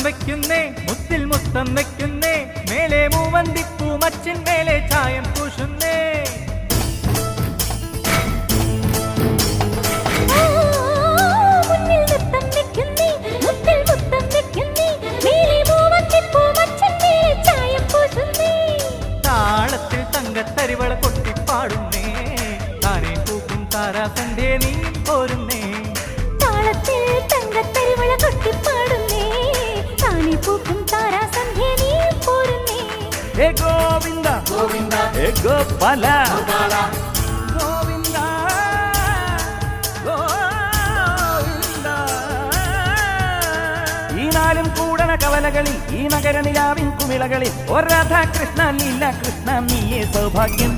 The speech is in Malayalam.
വെക്കുന്നേ മുത്തിൽ മുത്തം വെക്കുന്നേ മേലെ മൂവന്തിപ്പൂ മച്ചിൻ മേലെ ചായം പൂശുന്നേ താളത്തിൽ തങ്കത്തരിവള കൊട്ടിപ്പാടുന്നേ താനേ പൂക്കും താരാസന്റെ നീ പോരുന്നേ താളത്തിൽ തങ്കത്തരിവള കൊട്ടിപ്പാടുന്നേ താനേ പൂക്കും താരാസന്ധ്യ നീ പോരുന്നേ ഹേ ഗോവിന്ദ ഗോവിന്ദ ഹേ ഗോപാല ഗോപാല ഗോവിന്ദ ഗോവിന്ദ ഈ നാലും കൂടണ കവലകളിൽ ഈ നഗര നിലാവിൻ കുമിളകളിൽ ഒരു രാധാകൃഷ്ണ ലീല കൃഷ്ണ നീയേ സൗഭാഗ്യം